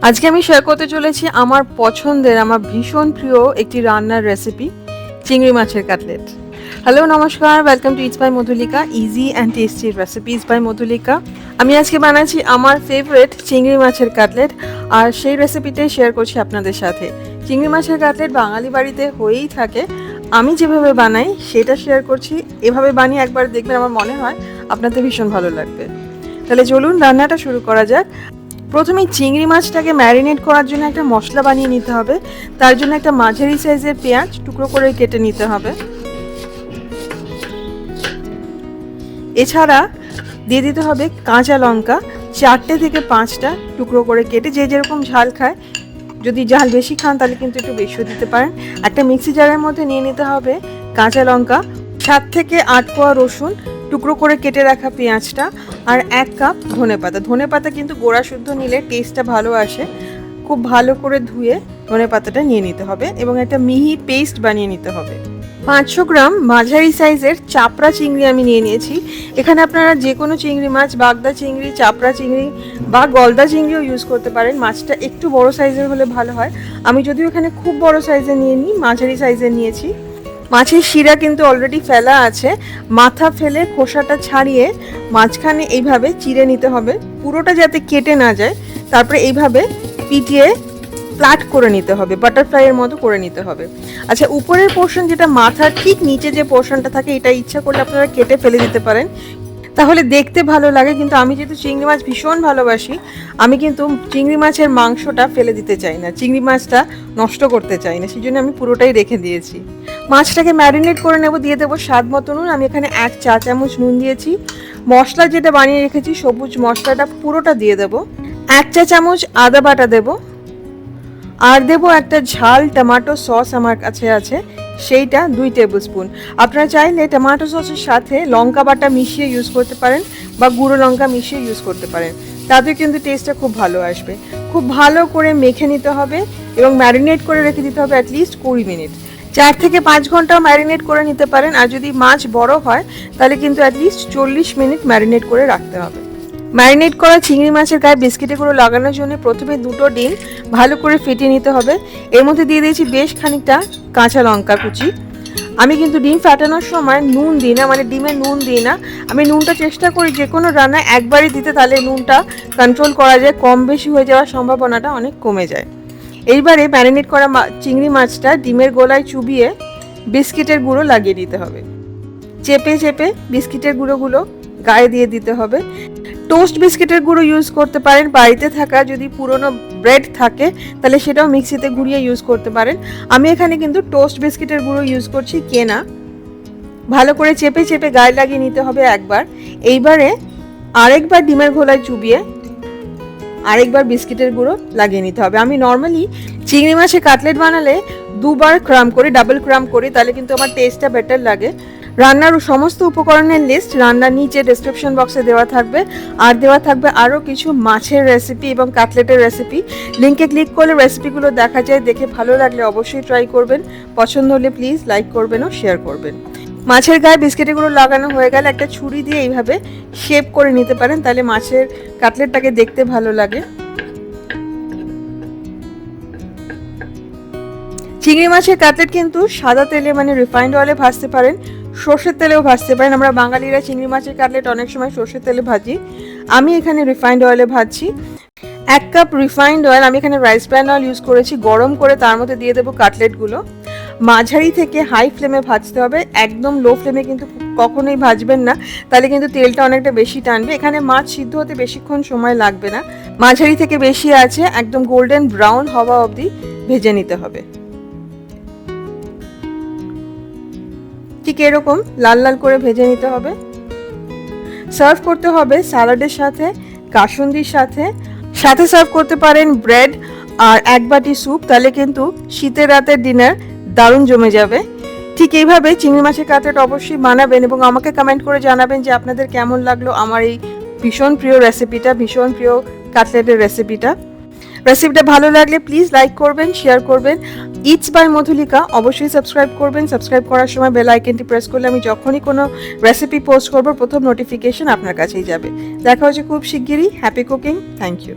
আজকে আমি শেয়ার করতে চলেছি আমার পছন্দের, আমার ভীষণ প্রিয় একটি রান্নার রেসিপি, চিংড়ি মাছের কাটলেট। হ্যালো, নমস্কার, welcome to it's by Madhulika, easy and tasty recipes by Madhulika. আমি আজকে বানাচ্ছি আমার ফেভারিট চিংড়ি মাছের কাটলেট, আর সেই রেসিপিটাই শেয়ার করছি আপনাদের সাথে। চিংড়ি মাছের কাটলেট বাঙালি বাড়িতে হয়েই থাকে। আমি যেভাবে বানাই সেটা শেয়ার করছি। এভাবে বানিয়ে একবার দেখবেন, আমার মনে হয় আপনাদের ভীষণ ভালো লাগবে। তাহলে চলুন রান্নাটা শুরু করা যাক। প্রথমে চিংড়ি মাছটাকে ম্যারিনেট করার জন্য একটা মশলা বানিয়ে নিতে হবে। তার জন্য একটা মাঝারি সাইজের পেঁয়াজ টুকরো করে কেটে নিতে হবে। এছাড়া দিয়ে দিতে হবে কাঁচা লঙ্কা 4টে থেকে 5টা টুকরো করে কেটে, যে যেরকম ঝাল খায়। যদি ঝাল বেশি খান তাহলে কিন্তু একটু বেশিও দিতে পারেন। একটা মিক্সি জারের মধ্যে নিয়ে নিতে হবে কাঁচা লঙ্কা, 7 থেকে 8 কোয়া রসুন, টুকরো করে কেটে রাখা পেঁয়াজটা, আর 1 কাপ ধনেপাতা। ধনেপাতা কিন্তু গোড়া শুদ্ধ নিলে টেস্টটা ভালো আসে। খুব ভালো করে ধুয়ে ধনেপাতাটা নিয়ে নিতে হবে এবং একটা মিহি পেস্ট বানিয়ে নিতে হবে। 500 গ্রাম মাঝারি সাইজের চাপড়া চিংড়ি আমি নিয়ে নিয়েছি। এখানে আপনারা যে কোনো চিংড়ি মাছ, বাগদা চিংড়ি, চাপড়া চিংড়ি বা গলদা চিংড়িও ইউজ করতে পারেন। মাছটা একটু বড় সাইজের হলে ভালো হয়। আমি যদিও এখানে খুব বড় সাইজের নিয়ে নিই, মাঝারি সাইজের নিয়েছি। মাছের শিরা কিন্তু অলরেডি ফেলা আছে। মাথা ফেলে খোসাটা ছাড়িয়ে মাঝখানে এইভাবে চিড়ে নিতে হবে, পুরোটা যাতে কেটে না যায়। তারপরে এইভাবে পিটিয়ে ফ্ল্যাট করে নিতে হবে, বাটারফ্লাইয়ের মতো করে নিতে হবে। আচ্ছা, উপরের পোর্শন যেটা মাথার ঠিক নিচে যে পোর্শনটা থাকে, এটা ইচ্ছা করলে আপনারা কেটে ফেলে দিতে পারেন, তাহলে দেখতে ভালো লাগে। কিন্তু আমি যেহেতু চিংড়ি মাছ ভীষণ ভালোবাসি, আমি কিন্তু চিংড়ি মাছের মাংসটা ফেলে দিতে চাই না, চিংড়ি মাছটা নষ্ট করতে চাই না, সেই জন্য আমি পুরোটাই রেখে দিয়েছি। মাছটাকে ম্যারিনেট করে নেব। দিয়ে দেবো স্বাদ মতো নুন। আমি এখানে 1 চা চামচ নুন দিয়েছি। মশলা যেটা বানিয়ে রেখেছি সবুজ মশলাটা পুরোটা দিয়ে দেবো। 1 চা চামচ আদা বাটা দেবো। আর দেবো একটা ঝাল টমেটো সস আমার কাছে আছে, সেইটা 2 টেবিল স্পুন। আপনারা চাইলে টমেটো সসের সাথে লঙ্কা বাটা মিশিয়ে ইউজ করতে পারেন বা গুঁড়ো লঙ্কা মিশিয়ে ইউজ করতে পারেন, তাতে কিন্তু টেস্টটা খুব ভালো আসবে। খুব ভালো করে মেখে নিতে হবে এবং ম্যারিনেট করে রেখে দিতে হবে অ্যাটলিস্ট 20 মিনিট। 4 থেকে 5 ঘন্টাও ম্যারিনেট করে নিতে পারেন। আর যদি মাছ বড় হয় তাহলে কিন্তু অ্যাটলিস্ট 40 মিনিট ম্যারিনেট করে রাখতে হবে। ম্যারিনেট করা চিংড়ি মাছের গায়ে বিস্কিটগুলো লাগানোর জন্য প্রথমে 2টো ডিম ভালো করে ফেটিয়ে নিতে হবে। এর মধ্যে দিয়ে দিয়েছি বেশ খানিকটা কাঁচা লঙ্কা কুচি। আমি কিন্তু ডিম ফাটানোর সময় নুন দিই না, মানে ডিমে নুন দিই না। আমি নুনটা চেষ্টা করি যে কোনো রান্নায় একবারই দিতে, তাহলে নুনটা কন্ট্রোল করা যায়, কম বেশি হয়ে যাওয়ার সম্ভাবনাটা অনেক কমে যায়। এইবারে ম্যারিনেট করা চিংড়ি মাছটা ডিমের গোলায় চুবিয়ে বিস্কিটের গুঁড়ো লাগিয়ে দিতে হবে। চেপে চেপে বিস্কিটের গুঁড়োগুলো গায়ে দিয়ে দিতে হবে। টোস্ট বিস্কিটের গুঁড়ো ইউজ করতে পারেন। বাড়িতে থাকা যদি পুরনো ব্রেড থাকে তাহলে সেটাও মিক্সিতে ঘুরিয়ে ইউজ করতে পারেন। আমি এখানে কিন্তু টোস্ট বিস্কিটের গুঁড়ো ইউজ করছি, কেনা। ভালো করে চেপে চেপে গায়ে লাগিয়ে নিতে হবে একবার। এইবারে আরেকবার ডিমের ঘোলায় চুবিয়ে আরেকবার বিস্কিটের গুঁড়ো লাগিয়ে নিতে হবে। আমি নর্মালি চিংড়ি মাছের কাটলেট বানালে 2বার ক্রাম করি, ডাবল ক্রাম করি, তাহলে কিন্তু আমার টেস্টটা বেটার লাগে। রান্নার সমস্ত উপকরণের লিস্ট রান্নার নিচে ডেসক্রিপশন বক্সে দেওয়া থাকবে, আর দেওয়া থাকবে আরও কিছু মাছের রেসিপি এবং কাটলেটের রেসিপি। লিঙ্কে ক্লিক করলে রেসিপিগুলো দেখা যায়। দেখে ভালো লাগলে অবশ্যই ট্রাই করবেন। পছন্দ হলে প্লিজ লাইক করবেন ও শেয়ার করবেন। মাছের গায়ে বিস্কিটগুলো লাগানো হয়ে গেলে একটা ছুরি দিয়ে এইভাবে শেপ করে নিতে পারেন, তাহলে মাছের কাটলেটটাকে দেখতে ভালো লাগে। চিংড়ি মাছের কাটলেট কিন্তু সাদা তেলে, মানে রিফাইন্ড অয়েলে ভাজতে পারেন, সর্ষের তেলেও ভাজতে পারেন। আমরা বাঙালিরা চিংড়ি মাছের কাটলেট অনেক সময় সর্ষের তেলে ভাজি, আমি এখানে রিফাইন্ড অয়েলে ভাজছি। 1 কাপ রিফাইন্ড অয়েল, আমি এখানে রাইস ব্র্যান অয়েল ইউজ করেছি, গরম করে তার মধ্যে দিয়ে দেবো কাটলেটগুলো। মাঝারি থেকে হাই ফ্লেমে ভাজতে হবে, একদম লো ফ্লেমে কিন্তু কখনোই ভাজবেন না, তাহলে কিন্তু তেলটা অনেকটা বেশি টানবে। এখানে মাছ সিদ্ধ হতে বেশিক্ষণ সময় লাগবে না। মাঝারি থেকে বেশি আছে, একদম গোল্ডেন ব্রাউন হওয়া অবধি ভেজে নিতে হবে। ঠিক এরকম লাল লাল করে ভেজে নিতে হবে। সার্ভ করতে হবে স্যালাডের সাথে, কাসুন্দির সাথে সার্ভ করতে পারেন ব্রেড আর 1 বাটি স্যুপ, তাহলে কিন্তু শীতের রাতের ডিনার দারুণ জমে যাবে। ঠিক এইভাবে চিংড়ি মাছের কাটলেট অবশ্যই বানাবেন এবং আমাকে কমেন্ট করে জানাবেন যে আপনাদের কেমন লাগলো আমার এই ভীষণ প্রিয় রেসিপিটা, ভীষণ প্রিয় কাটলেটের রেসিপিটা। রেসিপিটা ভালো লাগলে প্লিজ লাইক করবেন, শেয়ার করবেন। ইটস বাই মধুলিকা অবশ্যই সাবস্ক্রাইব করবেন। সাবস্ক্রাইব করার সময় বেল আইকনটি প্রেস করলে আমি যখনই কোনো রেসিপি পোস্ট করব প্রথম নোটিফিকেশন আপনার কাছেই যাবে। দেখা হচ্ছে খুব শিগগিরই। Happy cooking. Thank you.